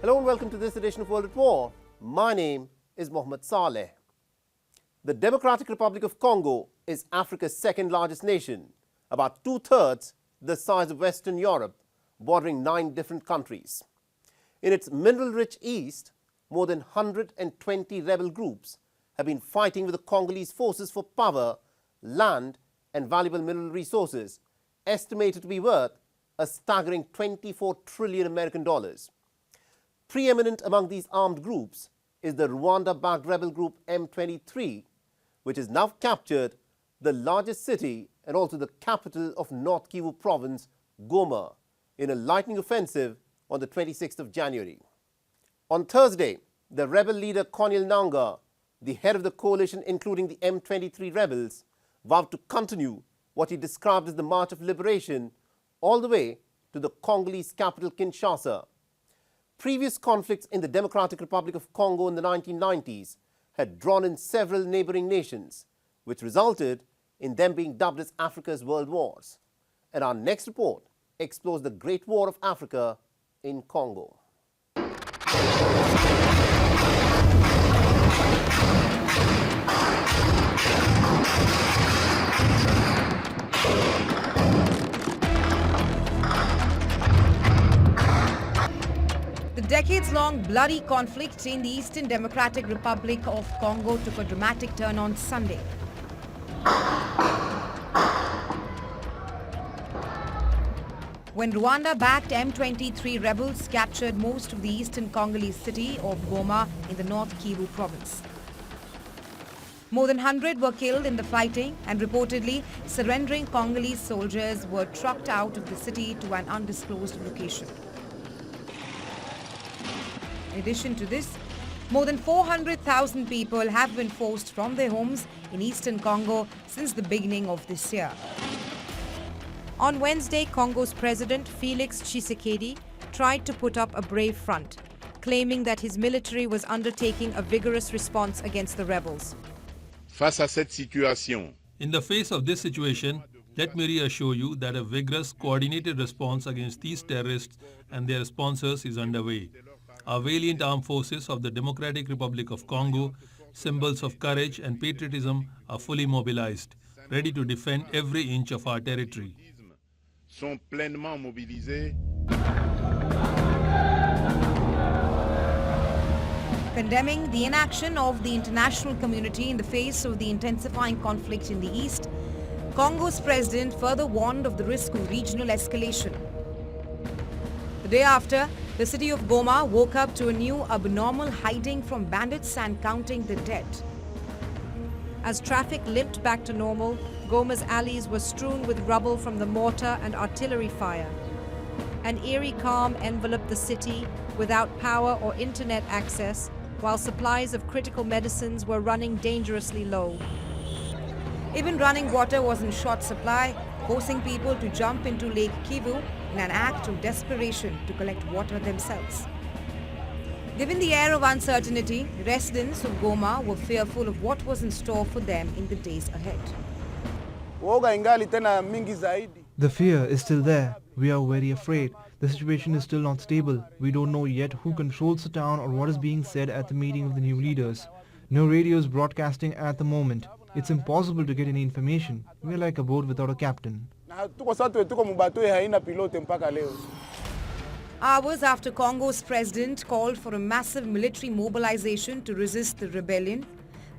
Hello and welcome to this edition of World at War. My name is Mohammed Saleh. The Democratic Republic of Congo is Africa's second largest nation, about two-thirds the size of Western Europe, bordering 9 different countries. In its mineral-rich east, more than 120 rebel groups have been fighting with the Congolese forces for power, land and valuable mineral resources, estimated to be worth a staggering $24 trillion American dollars. Preeminent among these armed groups is the Rwanda-backed rebel group M23, which has now captured the largest city and also the capital of North Kivu province, Goma, in a lightning offensive on the 26th of January. On Thursday, the rebel leader Corneille Nangaa, the head of the coalition including the M23 rebels, vowed to continue what he described as the March of Liberation all the way to the Congolese capital Kinshasa. Previous conflicts in the Democratic Republic of Congo in the 1990s had drawn in several neighboring nations, which resulted in them being dubbed as Africa's World Wars. And our next report explores the Great War of Africa in Congo. The decades-long bloody conflict in the Eastern Democratic Republic of Congo took a dramatic turn on Sunday. When Rwanda-backed M23 rebels captured most of the eastern Congolese city of Goma in the North Kivu province. More than 100 were killed in the fighting, and reportedly surrendering Congolese soldiers were trucked out of the city to an undisclosed location. In addition to this, more than 400,000 people have been forced from their homes in eastern Congo since the beginning of this year. On Wednesday, Congo's President Felix Tshisekedi tried to put up a brave front, claiming that his military was undertaking a vigorous response against the rebels. Face à cette situation, in the face of this situation, let me reassure you that a vigorous, coordinated response against these terrorists and their sponsors is underway. Our valiant armed forces of the Democratic Republic of Congo, symbols of courage and patriotism, are fully mobilized, ready to defend every inch of our territory. sont pleinement mobilisés. Condemning the inaction of the international community in the face of the intensifying conflict in the east, Congo's president further warned of the risk of regional escalation. The day after, the city of Goma woke up to a new abnormal hiding from bandits and counting the dead. As traffic limped back to normal, Goma's alleys were strewn with rubble from the mortar and artillery fire. An eerie calm enveloped the city without power or internet access, while supplies of critical medicines were running dangerously low. Even running water was in short supply, forcing people to jump into Lake Kivu in an act of desperation to collect water themselves. Given the air of uncertainty, residents of Goma were fearful of what was in store for them in the days ahead. The fear is still there. We are very afraid. The situation is still not stable. We don't know yet who controls the town or what is being said at the meeting of the new leaders. No radio is broadcasting at the moment. It's impossible to get any information. We are like a boat without a captain. Hours after Congo's president called for a massive military mobilization to resist the rebellion,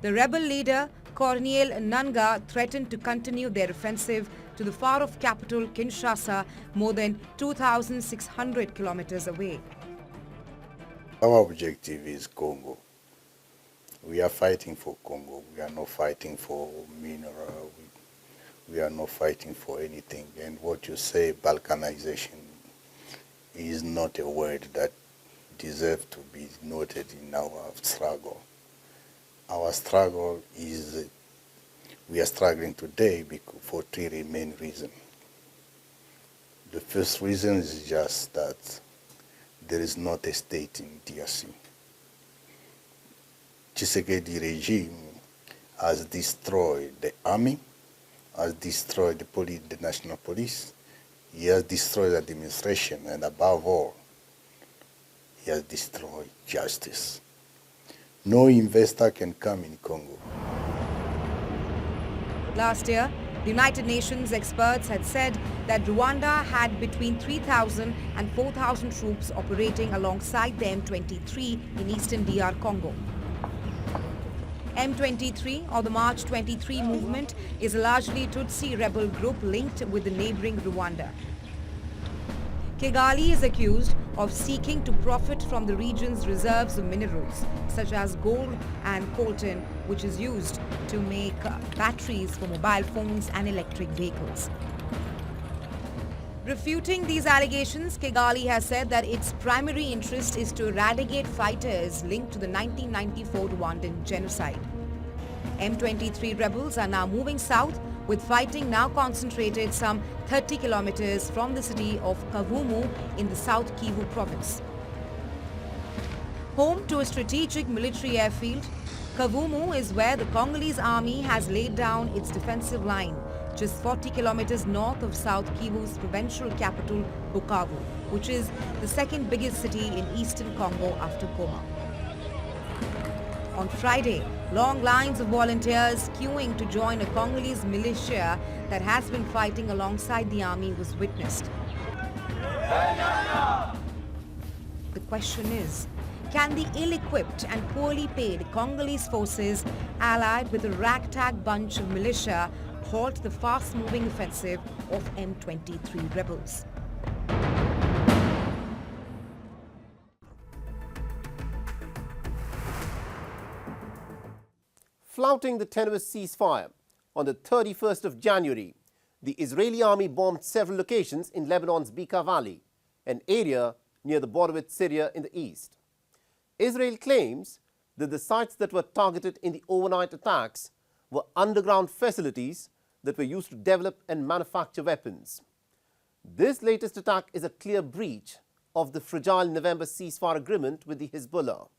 the rebel leader Corneille Nangaa threatened to continue their offensive to the far-off capital Kinshasa, more than 2,600 kilometers away. Our objective is Congo. We are fighting for Congo. We are not fighting for mineral. We are not fighting for anything. And what you say, Balkanization, is not a word that deserves to be noted in our struggle. Our struggle is, we are struggling today for 3 main reasons. The first reason is just that there is not a state in DRC. Tshisekedi regime has destroyed the army, has destroyed the national police, he has destroyed the administration, and above all, he has destroyed justice. No investor can come in Congo. Last year, the United Nations experts had said that Rwanda had between 3,000 and 4,000 troops operating alongside the M23 in eastern DR Congo. M23, or the March 23 movement, is a largely Tutsi rebel group linked with the neighboring Rwanda. Kigali is accused of seeking to profit from the region's reserves of minerals, such as gold and coltan, which is used to make batteries for mobile phones and electric vehicles. Refuting these allegations, Kigali has said that its primary interest is to eradicate fighters linked to the 1994 Rwandan genocide. M23 rebels are now moving south, with fighting now concentrated some 30 kilometers from the city of Kavumu in the South Kivu province. Home to a strategic military airfield, Kavumu is where the Congolese army has laid down its defensive line, just 40 kilometers north of South Kivu's provincial capital, Bukavu, which is the second biggest city in eastern Congo after Goma. On Friday, long lines of volunteers queuing to join a Congolese militia that has been fighting alongside the army was witnessed. The question is, can the ill-equipped and poorly paid Congolese forces, allied with a ragtag bunch of militia, halt the fast-moving offensive of M23 rebels? Flouting the tenuous ceasefire, on the 31st of January, the Israeli army bombed several locations in Lebanon's Bekaa Valley, an area near the border with Syria in the east. Israel claims that the sites that were targeted in the overnight attacks were underground facilities that were used to develop and manufacture weapons. This latest attack is a clear breach of the fragile November ceasefire agreement with the Hezbollah.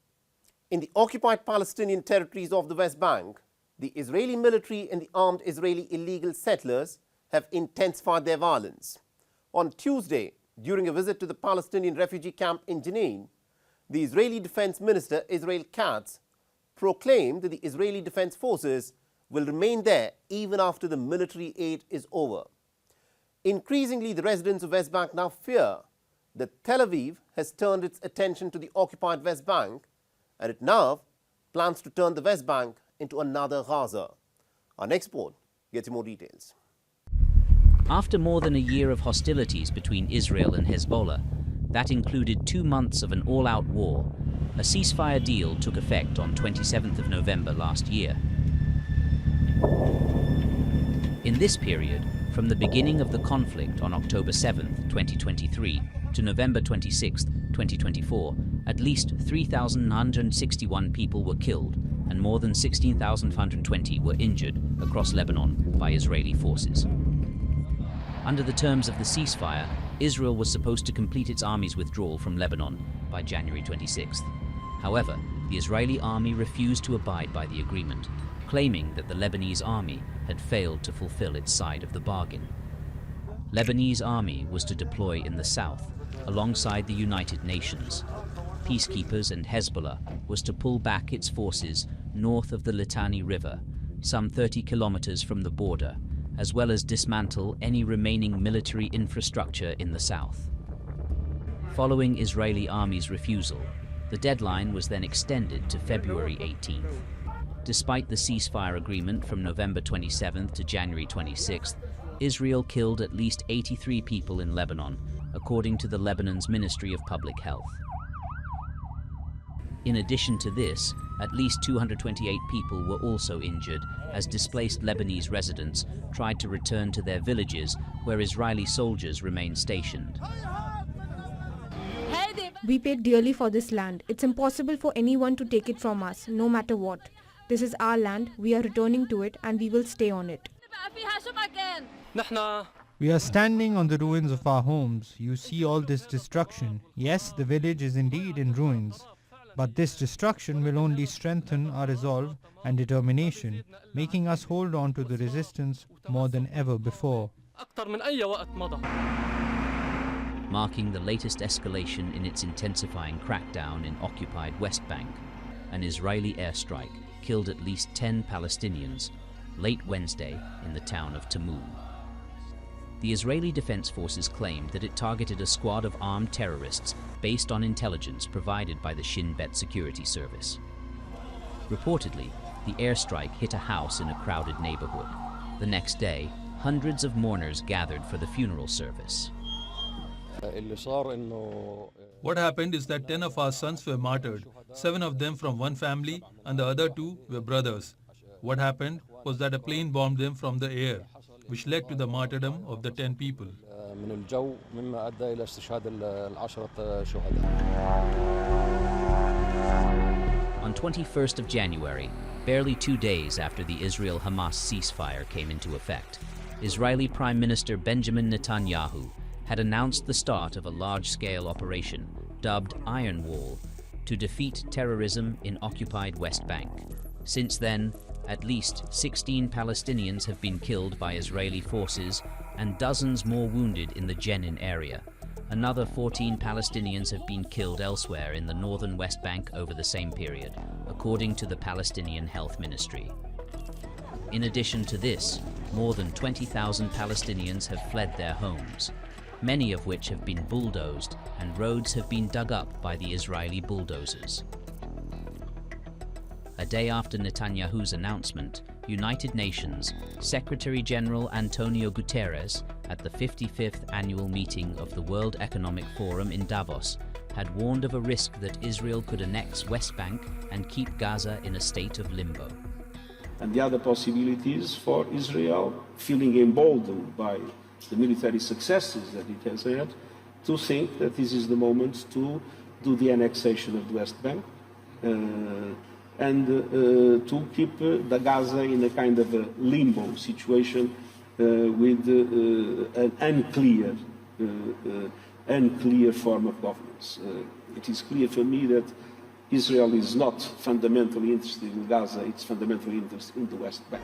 In the occupied Palestinian territories of the West Bank, the Israeli military and the armed Israeli illegal settlers have intensified their violence. On Tuesday, during a visit to the Palestinian refugee camp in Jenin, the Israeli Defense Minister Israel Katz proclaimed that the Israeli Defense Forces will remain there even after the military aid is over. Increasingly, the residents of West Bank now fear that Tel Aviv has turned its attention to the occupied West Bank, and it now plans to turn the West Bank into another Gaza. Our next report gets you more details. After more than a year of hostilities between Israel and Hezbollah, that included 2 months of an all-out war, a ceasefire deal took effect on 27th of November last year. In this period, from the beginning of the conflict on October 7th, 2023 to November 26th, 2024, at least 3,961 people were killed and more than 16,520 were injured across Lebanon by Israeli forces. Under the terms of the ceasefire, Israel was supposed to complete its army's withdrawal from Lebanon by January 26th. However, the Israeli army refused to abide by the agreement, claiming that the Lebanese army had failed to fulfill its side of the bargain. Lebanese army was to deploy in the south, alongside the United Nations. Peacekeepers and Hezbollah was to pull back its forces north of the Litani River, some 30 kilometers from the border, as well as dismantle any remaining military infrastructure in the south. Following Israeli army's refusal, the deadline was then extended to February 18th. Despite the ceasefire agreement from November 27th to January 26th, Israel killed at least 83 people in Lebanon, according to the Lebanon's Ministry of Public Health. In addition to this, at least 228 people were also injured as displaced Lebanese residents tried to return to their villages where Israeli soldiers remained stationed. We paid dearly for this land. It's impossible for anyone to take it from us, no matter what. This is our land, we are returning to it, and we will stay on it. We are standing on the ruins of our homes. You see all this destruction. Yes, the village is indeed in ruins. But this destruction will only strengthen our resolve and determination, making us hold on to the marking the latest escalation in its intensifying crackdown in occupied West Bank. An Israeli airstrike killed at least 10 Palestinians late Wednesday in the town of Tamum. The Israeli Defense Forces claimed that it targeted a squad of armed terrorists based on intelligence provided by the Shin Bet security service. Reportedly, the airstrike hit a house in a crowded neighborhood. The next day, hundreds of mourners gathered for the funeral service. What happened is that 10 of our sons were martyred, 7 of them from one family and the other 2 were brothers. What happened was that a plane bombed them from the air, which led to the martyrdom of the 10 people. On 21st of January, barely 2 days after the Israel-Hamas ceasefire came into effect, Israeli Prime Minister Benjamin Netanyahu had announced the start of a large-scale operation dubbed Iron Wall to defeat terrorism in occupied West Bank. Since then, at least 16 Palestinians have been killed by Israeli forces and dozens more wounded in the Jenin area. Another 14 Palestinians have been killed elsewhere in the northern West Bank over the same period, according to the Palestinian Health Ministry. In addition to this, more than 20,000 Palestinians have fled their homes, many of which have been bulldozed, and roads have been dug up by the Israeli bulldozers. A day after Netanyahu's announcement, United Nations Secretary-General Antonio Guterres, at the 55th annual meeting of the World Economic Forum in Davos, had warned of a risk that Israel could annex West Bank and keep Gaza in a state of limbo. And the other possibilities for Israel, feeling emboldened by the military successes that it has had, to think that this is the moment to do the annexation of the West Bank and to keep the Gaza in a kind of a limbo situation with an unclear form of governance. It is clear for me that Israel is not fundamentally interested in Gaza, it's fundamentally interested in the West Bank.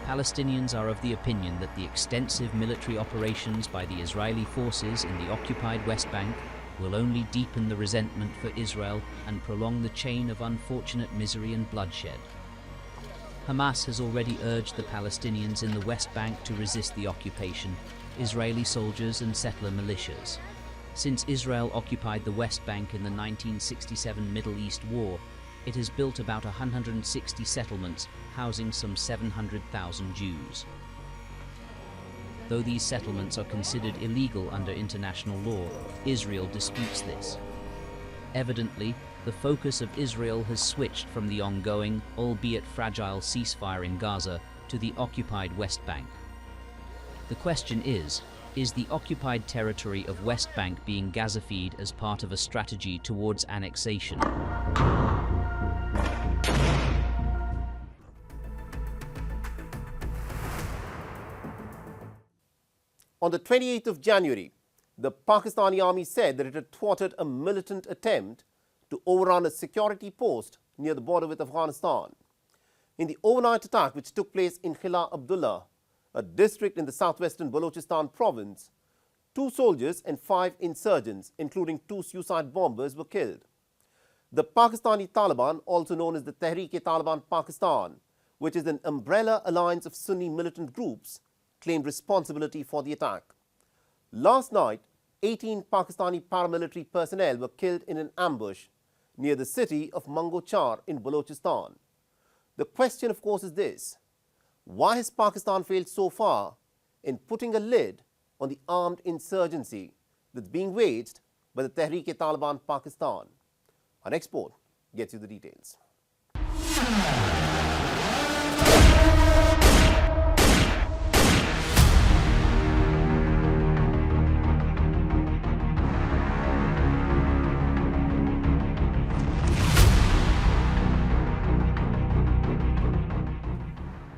Palestinians are of the opinion that the extensive military operations by the Israeli forces in the occupied West Bank will only deepen the resentment for Israel and prolong the chain of unfortunate misery and bloodshed. Hamas has already urged the Palestinians in the West Bank to resist the occupation, Israeli soldiers and settler militias. Since Israel occupied the West Bank in the 1967 Middle East War, it has built about 160 settlements housing some 700,000 Jews. Though these settlements are considered illegal under international law, Israel disputes this. Evidently, the focus of Israel has switched from the ongoing, albeit fragile, ceasefire in Gaza to the occupied West Bank. The question is the occupied territory of West Bank being Gazified as part of a strategy towards annexation? On the 28th of January, the Pakistani army said that it had thwarted a militant attempt to overrun a security post near the border with Afghanistan. In the overnight attack which took place in Khila Abdullah, a district in the southwestern Balochistan province, 2 soldiers and 5 insurgents, including 2 suicide bombers, were killed. The Pakistani Taliban, also known as the Tehreek-e-Taliban Pakistan, which is an umbrella alliance of Sunni militant groups, claimed responsibility for the attack. Last night, 18 Pakistani paramilitary personnel were killed in an ambush near the city of Mangochar in Balochistan. The question, of course, is this: why has Pakistan failed so far in putting a lid on the armed insurgency that's being waged by the Tehreek-e-Taliban Pakistan? Our next report gets you the details.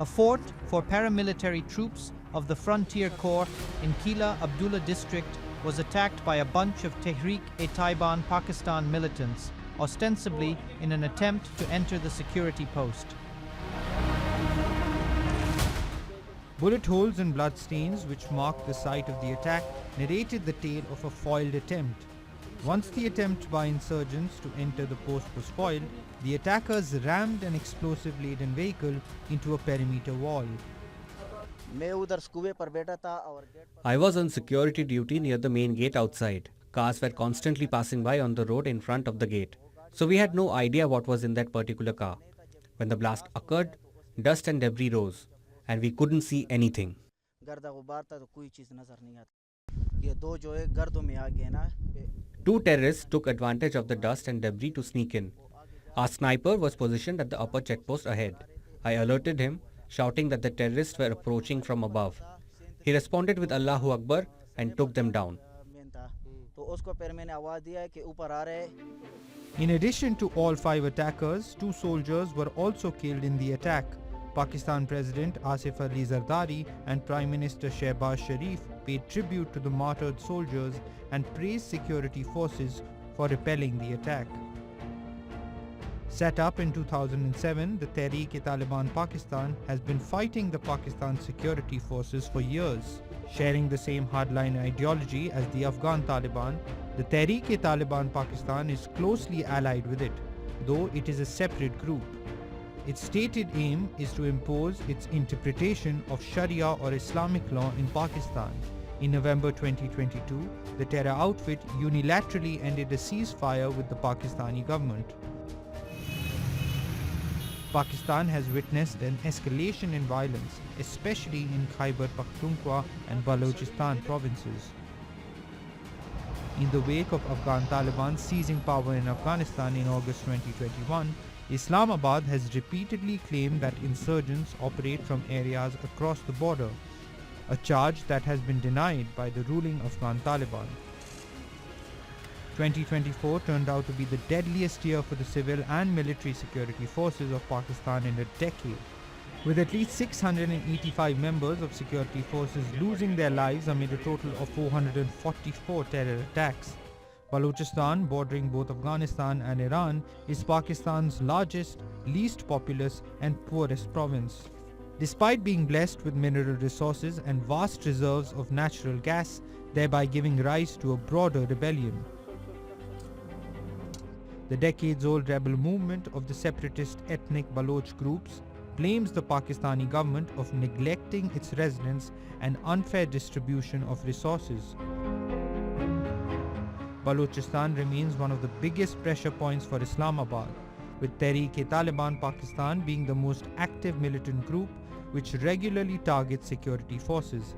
A fort for paramilitary troops of the Frontier Corps in Khila Abdullah district was attacked by a bunch of Tehreek-e-Taliban Pakistan militants, ostensibly in an attempt to enter the security post. Bullet holes and blood stains which marked the site of the attack narrated the tale of a foiled attempt. Once the attempt by insurgents to enter the post was foiled, the attackers rammed an explosive-laden vehicle into a perimeter wall. I was on security duty near the main gate outside. Cars were constantly passing by on the road in front of the gate, so we had no idea what was in that particular car. When the blast occurred, dust and debris rose, and we couldn't see anything. Two terrorists took advantage of the dust and debris to sneak in. Our sniper was positioned at the upper checkpost ahead. I alerted him, shouting that the terrorists were approaching from above. He responded with Allahu Akbar and took them down. In addition to all 5 attackers, 2 soldiers were also killed in the attack. Pakistan President Asif Ali Zardari and Prime Minister Shehbaz Sharif paid tribute to the martyred soldiers and praised security forces for repelling the attack. Set up in 2007, the Tehreek-e-Taliban Pakistan has been fighting the Pakistan security forces for years. Sharing the same hardline ideology as the Afghan Taliban, the Tehreek-e-Taliban Pakistan is closely allied with it, though it is a separate group. Its stated aim is to impose its interpretation of Sharia or Islamic law in Pakistan. In November 2022, the terror outfit unilaterally ended a ceasefire with the Pakistani government. Pakistan has witnessed an escalation in violence, especially in Khyber Pakhtunkhwa and Balochistan provinces. In the wake of Afghan Taliban seizing power in Afghanistan in August 2021, Islamabad has repeatedly claimed that insurgents operate from areas across the border, a charge that has been denied by the ruling Afghan Taliban. 2024 turned out to be the deadliest year for the civil and military security forces of Pakistan in a decade, with at least 685 members of security forces losing their lives amid a total of 444 terror attacks. Balochistan, bordering both Afghanistan and Iran, is Pakistan's largest, least populous and poorest province. Despite being blessed with mineral resources and vast reserves of natural gas, thereby giving rise to a broader rebellion. The decades-old rebel movement of the separatist ethnic Baloch groups blames the Pakistani government of neglecting its residents and unfair distribution of resources. Balochistan remains one of the biggest pressure points for Islamabad, with Tehreek-e-Taliban Pakistan being the most active militant group which regularly targets security forces.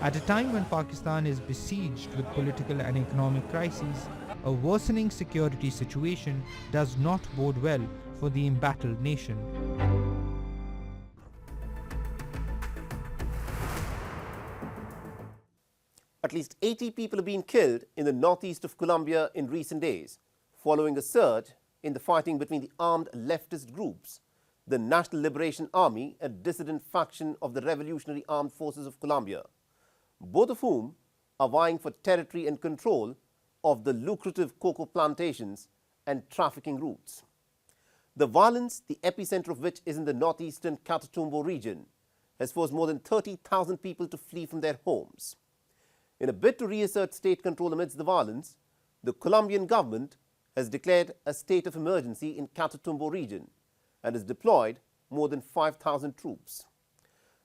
At a time when Pakistan is besieged with political and economic crises, a worsening security situation does not bode well for the embattled nation. At least 80 people have been killed in the northeast of Colombia in recent days, following a surge in the fighting between the armed leftist groups, the National Liberation Army, a dissident faction of the Revolutionary Armed Forces of Colombia, both of whom are vying for territory and control of the lucrative cocoa plantations and trafficking routes. The violence, the epicenter of which is in the northeastern Catatumbo region, has forced more than 30,000 people to flee from their homes. In a bid to reassert state control amidst the violence, the Colombian government has declared a state of emergency in Catatumbo region and has deployed more than 5,000 troops.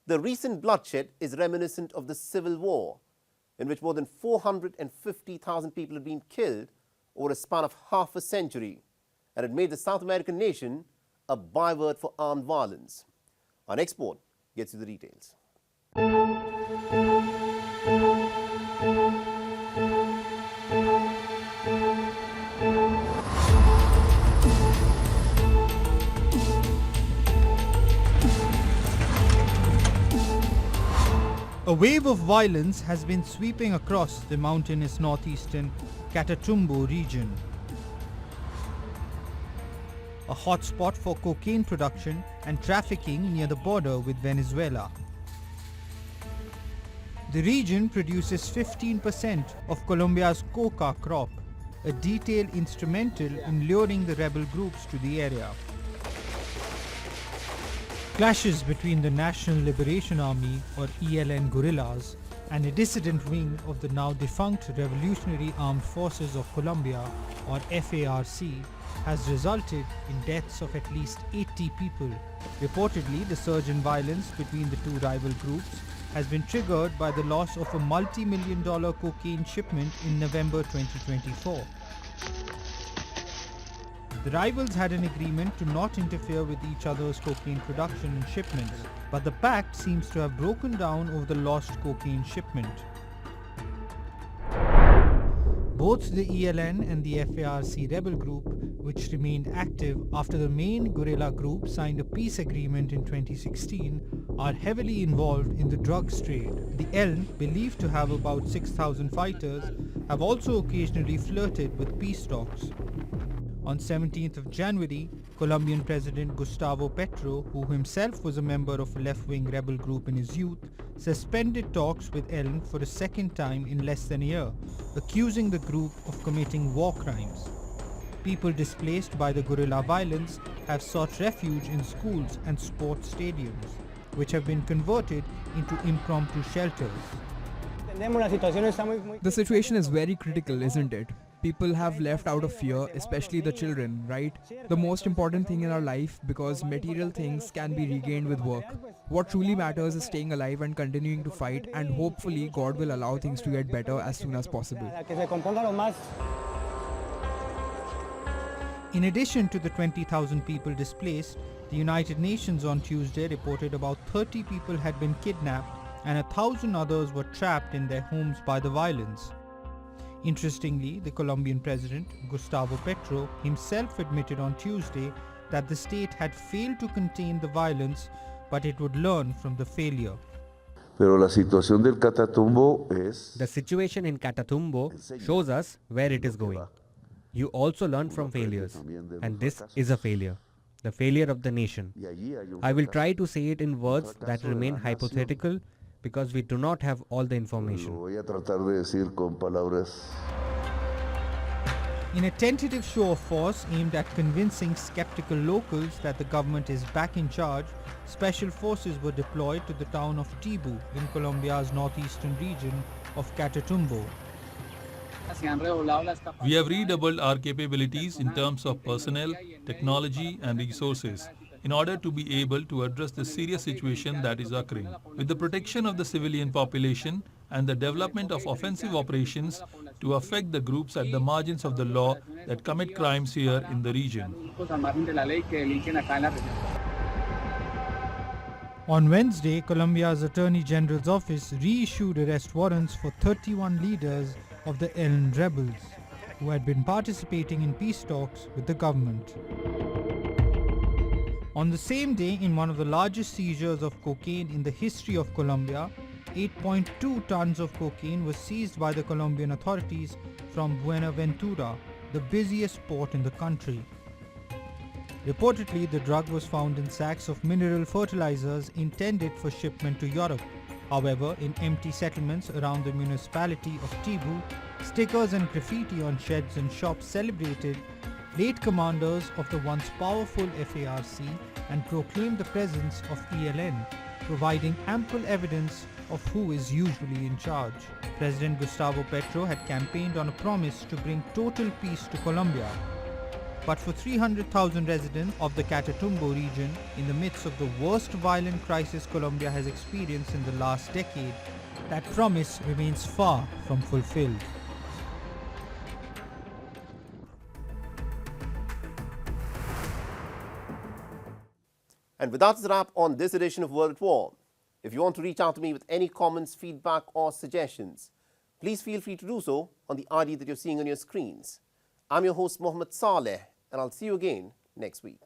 The recent bloodshed is reminiscent of the Civil War, in which more than 450,000 people had been killed over a span of half a century, and it made the South American nation a byword for armed violence. Our next report gets you the details. A wave of violence has been sweeping across the mountainous northeastern Catatumbo region, a hotspot for cocaine production and trafficking near the border with Venezuela. The region produces 15% of Colombia's coca crop, a detail instrumental in luring the rebel groups to the area. Clashes between the National Liberation Army or ELN guerrillas and a dissident wing of the now defunct Revolutionary Armed Forces of Colombia or FARC has resulted in deaths of at least 80 people. Reportedly, the surge in violence between the two rival groups has been triggered by the loss of a multi-million-dollar cocaine shipment in November 2024. The rivals had an agreement to not interfere with each other's cocaine production and shipments, but the pact seems to have broken down over the lost cocaine shipment. Both the ELN and the FARC rebel group, which remained active after the main guerrilla group signed a peace agreement in 2016, are heavily involved in the drugs trade. The ELN, believed to have about 6,000 fighters, have also occasionally flirted with peace talks. On 17th of January, Colombian President Gustavo Petro, who himself was a member of a left-wing rebel group in his youth, suspended talks with ELN for a second time in less than a year, accusing the group of committing war crimes. People displaced by the guerrilla violence have sought refuge in schools and sports stadiums, which have been converted into impromptu shelters. The situation is very critical, isn't it? People have left out of fear, especially the children, right? The most important thing in our life, because material things can be regained with work. What truly matters is staying alive and continuing to fight, and hopefully God will allow things to get better as soon as possible. In addition to the 20,000 people displaced, the United Nations on Tuesday reported about 30 people had been kidnapped and 1,000 others were trapped in their homes by the violence. Interestingly, the Colombian president, Gustavo Petro, himself admitted on Tuesday that the state had failed to contain the violence, but it would learn from the failure. The situation in Catatumbo shows us where it is going. You also learn from failures, and this is a failure, the failure of the nation. I will try to say it in words that remain hypothetical because we do not have all the information. In a tentative show of force aimed at convincing skeptical locals that the government is back in charge, special forces were deployed to the town of Tibu in Colombia's northeastern region of Catatumbo. We have redoubled our capabilities in terms of personnel, technology and resources in order to be able to address the serious situation that is occurring. With the protection of the civilian population and the development of offensive operations to affect the groups at the margins of the law that commit crimes here in the region. On Wednesday, Colombia's Attorney General's office reissued arrest warrants for 31 leaders of the ELN rebels, who had been participating in peace talks with the government. On the same day, in one of the largest seizures of cocaine in the history of Colombia, 8.2 tons of cocaine was seized by the Colombian authorities from Buenaventura, the busiest port in the country. Reportedly, the drug was found in sacks of mineral fertilizers intended for shipment to Europe. However, in empty settlements around the municipality of Tibu, stickers and graffiti on sheds and shops celebrated late commanders of the once powerful FARC and proclaimed the presence of ELN, providing ample evidence of who is usually in charge. President Gustavo Petro had campaigned on a promise to bring total peace to Colombia. But for 300,000 residents of the Catatumbo region, in the midst of the worst violent crisis Colombia has experienced in the last decade, that promise remains far from fulfilled. And with that's a wrap on this edition of World at War. If you want to reach out to me with any comments, feedback or suggestions, please feel free to do so on the ID that you're seeing on your screens. I'm your host Mohammed Saleh, and I'll see you again next week.